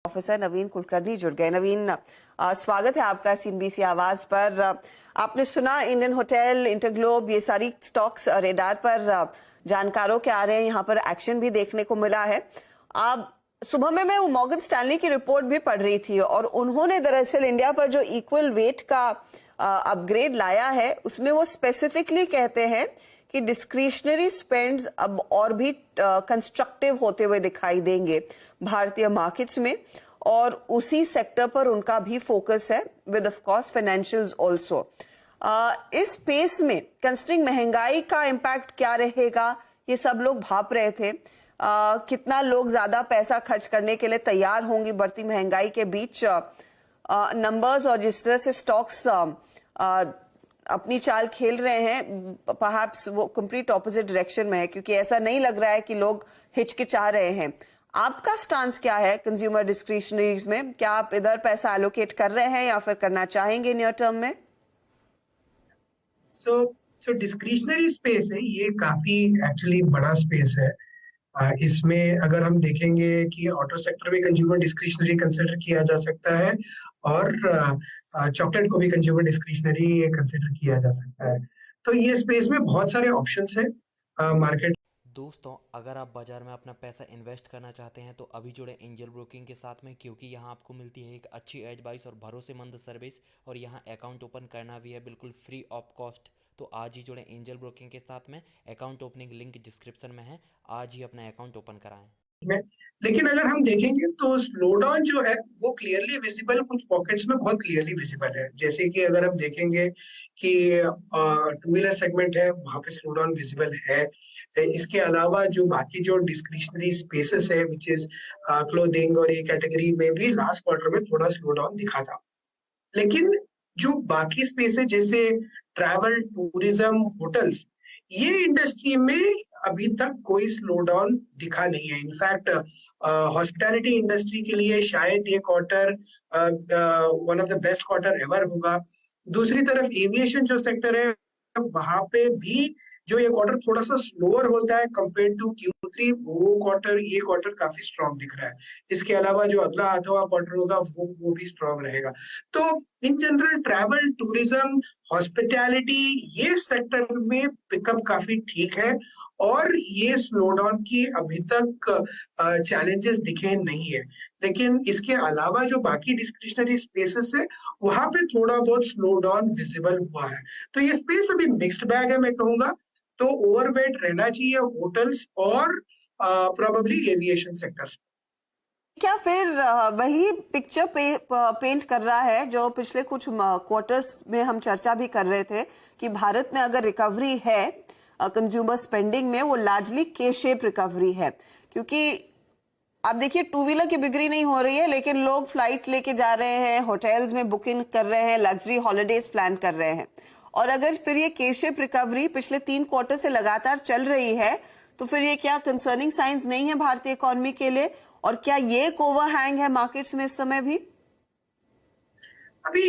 Professor नवीन कुलकर्णी जुड़ गए। नवीन, स्वागत है आपका सीएनबीसी आवाज पर। आपने सुना इंडियन होटल, इंटरग्लोब, ये सारी स्टॉक्स रेडार पर जानकारों के आ रहे हैं, यहाँ पर एक्शन भी देखने को मिला है। आप सुबह में मैं वो मॉर्गन स्टैनली की रिपोर्ट भी पढ़ रही थी और उन्होंने दरअसल इंडिया पर जो इक्वल वेट का अपग्रेड लाया है उसमें वो स्पेसिफिकली कहते हैं कि डिस्क्रिशनरी स्पेंड्स अब और भी कंस्ट्रक्टिव होते हुए दिखाई देंगे भारतीय मार्केट्स में, और उसी सेक्टर पर उनका भी फोकस है with of course financials also. इस स्पेस में कंस्ट्रिंग महंगाई का इम्पैक्ट क्या रहेगा, ये सब लोग भाप रहे थे। कितना लोग ज्यादा पैसा खर्च करने के लिए तैयार होंगे बढ़ती महंगाई के बीच। नंबर्स और जिस तरह से स्टॉक्स अपनी चाल खेल रहे हैं, परहैप्स वो कंप्लीट ऑपोजिट डायरेक्शन में है, क्योंकि ऐसा नहीं लग रहा है कि लोग हिचकिचा रहे हैं। आपका स्टांस क्या है कंज्यूमर डिस्क्रिशनरीज में? क्या आप इधर पैसा एलोकेट कर रहे हैं या फिर करना चाहेंगे नियर टर्म में? सो डिस्क्रिशनरी स्पेस है, ये काफी एक्चुअली बड़ा स्पेस है। इसमें अगर हम देखेंगे कि ऑटो सेक्टर में कंज्यूमर डिस्क्रिशनरी कंसिडर किया जा सकता है और चॉकलेट को भी कंज्यूमर डिस्क्रिशनरी कंसिडर किया जा सकता है। तो ये स्पेस में बहुत सारे ऑप्शंस है मार्केट। दोस्तों, अगर आप बाजार में अपना पैसा इन्वेस्ट करना चाहते हैं तो अभी जुड़े एंजल ब्रोकिंग के साथ में, क्योंकि यहाँ आपको मिलती है एक अच्छी एडवाइस और भरोसेमंद सर्विस, और यहाँ अकाउंट ओपन करना भी है बिल्कुल फ्री ऑफ कॉस्ट। तो आज ही जुड़े एंजल ब्रोकिंग के साथ में। अकाउंट ओपनिंग लिंक डिस्क्रिप्शन में है, आज ही अपना अकाउंट ओपन कराएं। लेकिन अगर हम देखेंगे तो स्लो डाउन जो है वो क्लियरली विजिबल, कुछ पॉकेट्स में बहुत क्लियरली विजिबल है। जैसे कि अगर हम देखेंगे कि टू व्हीलर सेगमेंट है, वहां पे स्लो डाउन विजिबल है। इसके अलावा जो बाकी जो डिस्क्रिशनरी स्पेसेस है विच इज क्लोथिंग और ये कैटेगरी में भी लास्ट क्वार्टर में थोड़ा स्लो डाउन दिखा था। लेकिन जो बाकी स्पेस है जैसे ट्रैवल, टूरिज्म, होटल्स, ये इंडस्ट्री में अभी तक कोई स्लो डाउन दिखा नहीं है। इनफैक्ट हॉस्पिटैलिटी इंडस्ट्री के लिए शायद ये quarter one of the best quarter ever होगा। दूसरी तरफ एविएशन जो सेक्टर है वहां पे भी जो ये क्वार्टर थोड़ा सा स्लोअर होता है कंपेयर टू Q3, ये क्वार्टर काफी स्ट्रॉन्ग दिख रहा है। इसके अलावा जो अगला आठवां क्वार्टर होगा वो भी स्ट्रॉन्ग रहेगा। तो in general travel, tourism, hospitality, ये सेक्टर में पिकअप काफी ठीक है और ये स्लो डाउन की अभी तक चैलेंजेस दिखे नहीं है। लेकिन इसके अलावा जो बाकी डिस्क्रिशनरी स्पेसेस है वहां पे थोड़ा बहुत स्लो डाउन विजिबल हुआ है। तो ये स्पेस अभी मिक्स्ड बैग है, मैं कहूंगा। तो ओवरवेट रहना चाहिए होटल्स और प्रोबेबली एविएशन सेक्टर्स। क्या फिर वही पिक्चर पेंट कर रहा है जो पिछले कुछ क्वार्टर्स में हम चर्चा भी कर रहे थे कि भारत में अगर रिकवरी है कंज्यूमर स्पेंडिंग में, वो लार्जली के शेप रिकवरी है? क्योंकि आप देखिए टू व्हीलर की बिक्री नहीं हो रही है, लेकिन लोग फ्लाइट लेके जा रहे हैं, होटल्स में बुकिंग कर रहे हैं, लग्जरी हॉलिडेज प्लान कर रहे हैं। और अगर फिर ये के शेप रिकवरी पिछले 3 क्वार्टर से लगातार चल रही है तो फिर ये क्या कंसर्निंग साइंस नहीं है भारतीय इकोनॉमी के लिए? और क्या ये एक ओवरहैंग है मार्केट्स में इस समय भी? अभी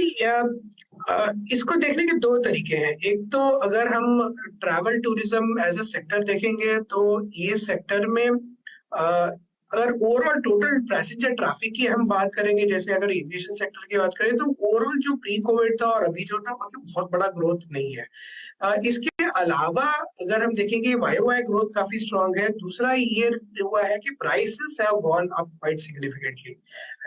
इसको देखने के 2 तरीके हैं। एक तो अगर हम travel tourism as a sector देखेंगे तो ये सेक्टर में अगर ओवरऑल टोटल पैसेंजर ट्रैफिक की हम बात करेंगे, जैसे अगर एविएशन सेक्टर की बात करें, तो ओवरऑल जो प्री कोविड था और अभी जो था मतलब बहुत बड़ा ग्रोथ नहीं है। इसके अलावा अगर हम देखेंगे YoY ग्रोथ काफी स्ट्रांग है। दूसरा ये हुआ है कि prices have gone up quite significantly,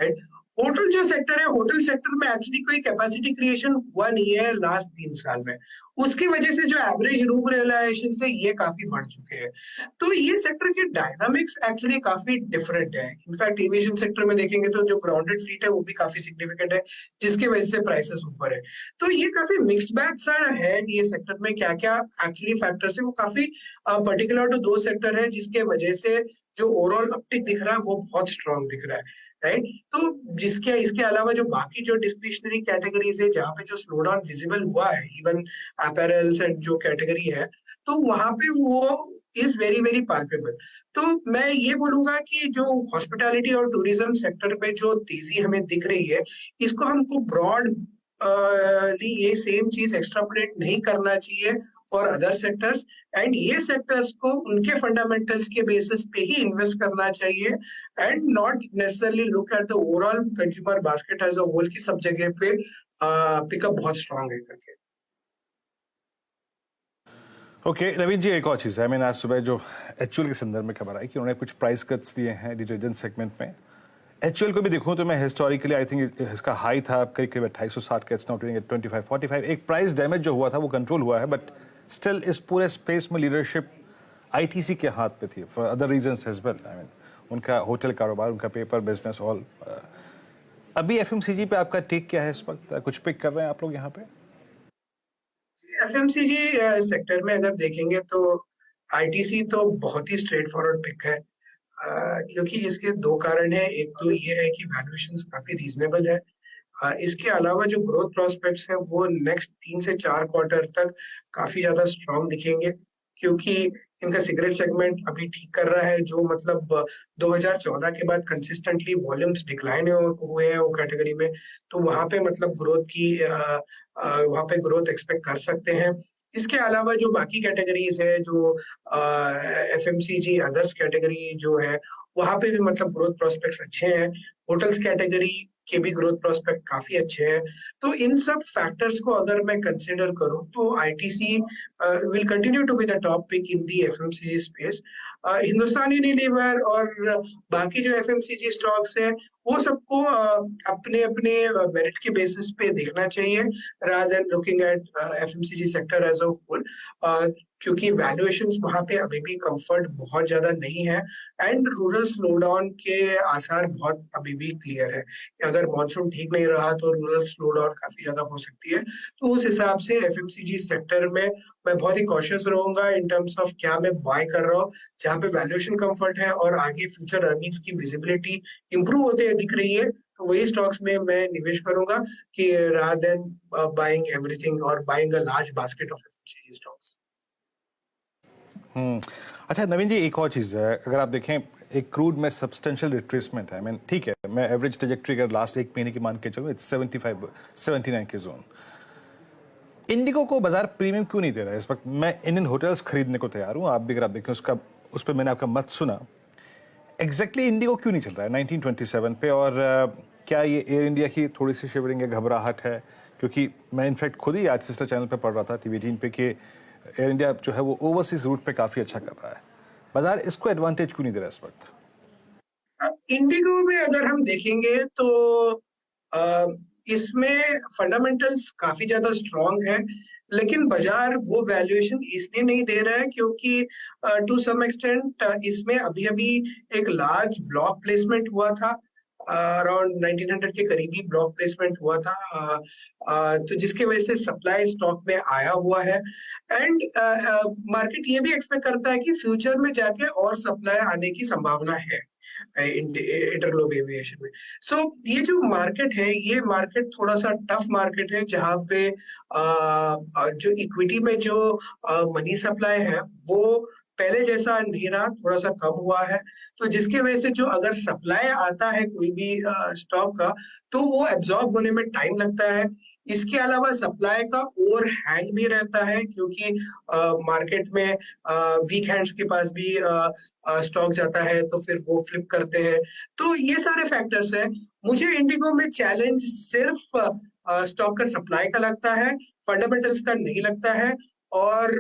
right. Hotel जो सेक्टर है, होटल सेक्टर में एक्चुअली कोई कैपेसिटी क्रिएशन हुआ नहीं है लास्ट 3 साल में। उसकी वजह से जो एवरेज रूम रियलाइजेशन है ये काफी बढ़ चुके हैं। तो ये सेक्टर के डायनामिक्स एक्चुअली काफी डिफरेंट है। इनफैक्ट एविएशन सेक्टर में देखेंगे तो जो ग्राउंडेड फ्लीट है वो भी काफी सिग्निफिकेंट है, जिसकी वजह से प्राइसेस ऊपर है। तो ये काफी मिक्स्ड बैग सा है ये सेक्टर में, क्या क्या एक्चुअली फैक्टर्स है वो काफी पर्टिकुलर टू 2 सेक्टर है, जिसके वजह से जो ओवरऑल अपटिक दिख रहा है वो बहुत स्ट्रॉन्ग दिख रहा है, राइट। तो जिसके इसके अलावा जो बाकी जो डिस्क्रिशनरी कैटेगरीज है जहाँ पे जो स्लो डाउन विजिबल हुआ है, इवन अपैरल्स एंड जो कैटेगरी है, तो वहां पे वो इज वेरी वेरी पाल्पेबल। तो मैं ये बोलूंगा कि जो हॉस्पिटैलिटी और टूरिज्म सेक्टर पे जो तेजी हमें दिख रही है, इसको हमको ब्रॉड ये सेम चीज एक्सट्रापोलेट नहीं करना चाहिए फॉर अदर सेक्टर्स, एंड ये सेक्टर्स को उनके फंडामेंटल्स के बेसिस पे ही इन्वेस्ट करना चाहिए, and not necessarily look at the overall consumer basket as a whole की सब जगह पे पिकअप बहुत स्ट्रांग है करके। ओके नवीन जी, एक और चीज़ है, मैंने आज सुबह जो एचयूएल के संदर्भ में खबर आई कि उन्होंने कुछ प्राइस कट्स दिए हैं डिटर्जेंट सेगमेंट में। एचयूएल को भी देखूं तो मैं हिस्टोरिकली आई थिंक इसका हाई था करीब करीब 2860 का, इट्स नाउ ट्रेडिंग एट 2545। एक प्राइस डैमेज जो हुआ था वो कंट्रोल हुआ है, बट स्टिल इस पूरे स्पेस में लीडरशिप आईटीसी के हाथ पे थी for other reasons as well. I mean उनका होटल कारोबार, उनका पेपर बिजनेस ऑल। अभी एफएमसीजी पे आपका टेक क्या है इस वक्त? कुछ पिक कर रहे हैं आप लोग यहाँ पे? एफएमसीजी सेक्टर में अगर देखेंगे तो आईटीसी तो बहुत ही स्ट्रेट फॉरवर्ड पिक है, क्योंकि इसके दो कारण है। एक तो ये है कि वैल्यूएशंस काफी रीजनेबल है, इसके अलावा जो ग्रोथ प्रोस्पेक्ट्स है वो नेक्स्ट 3 से 4 क्वार्टर तक काफी ज्यादा स्ट्रांग दिखेंगे, क्योंकि इनका सिगरेट सेगमेंट अभी ठीक कर रहा है, जो मतलब 2014 के बाद कंसिस्टेंटली वॉल्यूम्स डिक्लाइन हुए हैं वो कैटेगरी में, तो वहां पे मतलब ग्रोथ की वहां पे ग्रोथ एक्सपेक्ट कर सकते हैं। इसके अलावा जो बाकी कैटेगरीज है, जो एफएमसीजी अदर्स कैटेगरी जो है, वहां पे भी मतलब ग्रोथ प्रोस्पेक्ट्स अच्छे हैं। होटल्स कैटेगरी के भी ग्रोथ प्रोस्पेक्ट काफी अच्छे हैं। तो इन सब फैक्टर्स को अगर मैं कंसिडर करूं तो ITC will continue to be the top pick in the FMCG space. Hindustan Unilever और बाकी जो एफएमसीजी स्टॉक्स हैं वो सबको अपने अपने मेरिट के बेसिस पे देखना चाहिए, rather than looking at FMCG sector as a whole, क्योंकि वैल्यूएशंस वहां पे अभी भी कंफर्ट बहुत ज्यादा नहीं है, एंड रूरल स्लोडाउन के आसार बहुत अभी भी क्लियर है। अगर मॉनसून ठीक नहीं रहा तो रूरल स्लोडाउन काफी ज्यादा हो सकती है। तो उस हिसाब से एफएमसीजी सेक्टर में मैं बहुत ही कॉशियस रहूंगा इन टर्म्स ऑफ क्या मैं बाय कर रहा हूँ, जहाँ पे वैल्यूएशन कंफर्ट है और आगे फ्यूचर अर्निंग्स की विजिबिलिटी इंप्रूव होते दिख रही है, तो वही स्टॉक्स में मैं निवेश करूंगा कि रादर देन बाइंग एवरीथिंग और buying a large basket of FMCG stocks. अच्छा नवीन जी, एक और चीज़ है, अगर आप देखें एक क्रूड में सब्सटेंशियल रिट्रेसमेंट है। मैं ठीक है, मैं एवरेज ट्रेजेक्ट्री अगर लास्ट एक महीने की मान के चलूँ, इट्स 75-79 के जोन। इंडिगो को बाजार प्रीमियम क्यों नहीं दे रहा है इस वक्त? मैं इंडियन होटल्स खरीदने को तैयार हूँ, आप भी अगर आप देखें उसका, उस पर मैंने आपका मत सुना। एग्जैक्टली इंडिगो क्यों नहीं चल रहा है 1927 पे? और क्या ये एयर इंडिया की थोड़ी सी शिवरिंग है, घबराहट है? क्योंकि मैं इनफैक्ट खुद ही आज सिस्टर चैनल पे पढ़ रहा था TV18 पे कि एयर इंडिया जो है वो ओवरसीज रूट पे काफी अच्छा कर रहा है। बाजार इसको एडवांटेज क्यों नहीं दे रहा इस वक्त? इंडिगो में अगर हम देखेंगे तो इसमें फंडामेंटल्स काफी ज्यादा स्ट्रांग है, लेकिन बाजार वो वैल्यूएशन इसलिए नहीं दे रहा है क्योंकि टू सम एक्सटेंट इसमें अभी अभी एक लार्ज ब्लॉक प्लेसमेंट हुआ था, अराउंड 1900 के करीबी ब्लॉक प्लेसमेंट हुआ था, तो जिसके वजह से सप्लाई स्टॉक में आया हुआ है, एंड मार्केट ये भी एक्सपेक्ट करता है कि फ्यूचर में जाके और सप्लाई आने की संभावना है इंटरग्लोब एविएशन में। सो ये जो मार्केट है, ये मार्केट थोड़ा सा टफ मार्केट है, जहां पे जो इक्विटी में जो मनी सप्लाई है वो पहले जैसा नहीं रहा, थोड़ा सा कम हुआ है, तो जिसके वजह से जो अगर सप्लाई आता है कोई भी स्टॉक का तो वो एब्जॉर्ब होने में टाइम लगता है। इसके अलावा सप्लाई का ओवर हैंग भी रहता है, क्योंकि मार्केट में वीक हैंड्स के पास भी स्टॉक जाता है तो फिर वो फ्लिप करते हैं। तो ये सारे फैक्टर्स हैं। मुझे इंडिगो में चैलेंज सिर्फ स्टॉक का सप्लाई का लगता है, फंडामेंटल्स का नहीं लगता है, और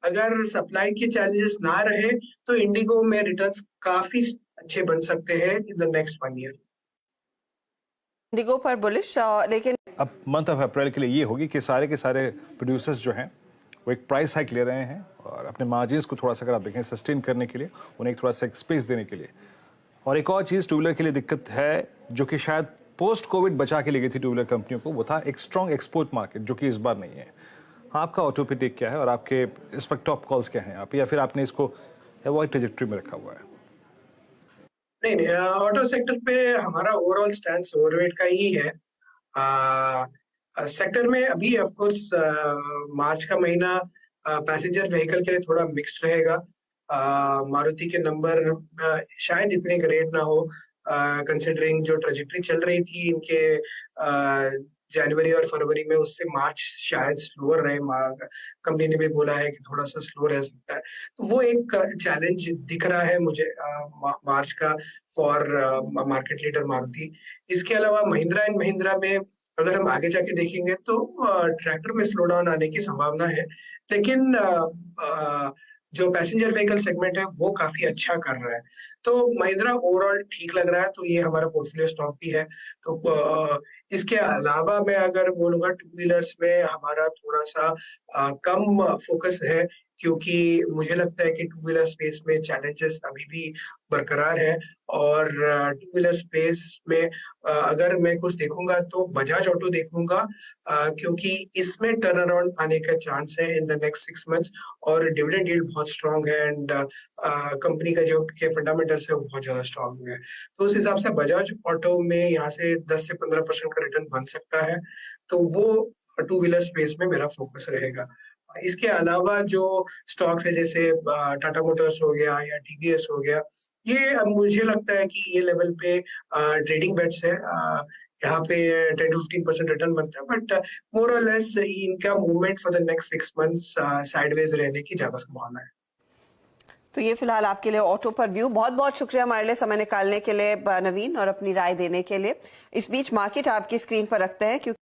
अगर सप्लाई के चैलेंजेस ना रहे तो इंडिगो में रिटर्न्स काफी अच्छे बन सकते हैं in the next 1 year. Indigo पर बुलिश, लेकिन अब मंथ ऑफ अप्रैल के लिए ये होगी कि सारे के सारे प्रोड्यूसर्स जो हैं वो एक प्राइस हाइक ले रहे हैं और अपने मार्जिन्स को थोड़ा सा अगर आप देखें सस्टेन करने के लिए, उन्हें एक थोड़ा सा स्पेस देने के लिए। और एक और चीज़ टू व्हीलर के लिए दिक्कत है, जो कि शायद पोस्ट कोविड बचा के ले गई थी टू व्हीलर कंपनियों को, वो था एक स्ट्रॉन्ग एक्सपोर्ट मार्केट, जो कि इस बार नहीं है। आपका ऑटो पे टेक क्या है और आपके इस वक्त टॉप कॉल्स क्या हैं आप, या फिर आपने इसको अवॉइड ट्रेजेक्ट्री में रखा हुआ है? नहीं, ऑटो सेक्टर पे हमारा ओवरऑल स्टैंड ओवरवेट का ही है। सेक्टर में अभी ऑफ कोर्स मार्च का महीना पैसेंजर व्हीकल के लिए थोड़ा मिक्स्ड रहेगा। मारुति के नंबर शायद इतने ग्रेट ना हो, कंसिडरिंग जो ट्रेजेक्टरी चल रही थी इनके जनवरी और फरवरी में, उससे मार्च शायद स्लोअर रहे। कंपनी ने भी बोला है कि थोड़ा सा स्लो रह सकता है। तो वो एक चैलेंज दिख रहा है मुझे मार्च का फॉर मार्केट लीडर मारुति। इसके अलावा महिंद्रा एंड महिंद्रा में अगर हम आगे जाके देखेंगे तो ट्रैक्टर में स्लो डाउन आने की संभावना है, लेकिन जो पैसेंजर व्हीकल सेगमेंट है वो काफी अच्छा कर रहा है। तो महिंद्रा ओवरऑल ठीक लग रहा है, तो ये हमारा पोर्टफोलियो स्टॉक भी है। तो इसके अलावा मैं अगर बोलूंगा टू व्हीलर्स में हमारा थोड़ा सा कम फोकस है, क्योंकि मुझे लगता है कि टू व्हीलर स्पेस में चैलेंजेस अभी भी बरकरार है। और टू व्हीलर स्पेस में अगर मैं कुछ देखूंगा तो बजाज ऑटो देखूंगा, क्योंकि इसमें टर्न अराउंड आने का चांस है इन द नेक्स्ट 6 मंथ्स, और डिविडेंड यील्ड बहुत स्ट्रांग है, एंड कंपनी का जो के फंडामेंटल्स है वो बहुत ज्यादा स्ट्रांग है। तो उस हिसाब से बजाज ऑटो में यहाँ से 10 से 15% का रिटर्न बन सकता है। तो वो टू व्हीलर स्पेस में मेरा फोकस रहेगा। इसके अलावा जो स्टॉक्स है जैसे टाटा मोटर्स हो गया या टीवीएस हो गया, ये मुझे लगता है कि ये लेवल पे ट्रेडिंग बेट्स है। यहाँ पे 10 to 15% रिटर्न बनता है, बट मोर और लेस इनका movement for the next 6 months sideways रहने की ज्यादा संभावना है। तो ये फिलहाल आपके लिए ऑटो पर व्यू। बहुत बहुत शुक्रिया हमारे लिए समय निकालने के लिए नवीन, और अपनी राय देने के लिए। इस बीच मार्केट आपकी स्क्रीन पर रखते हैं, क्योंकि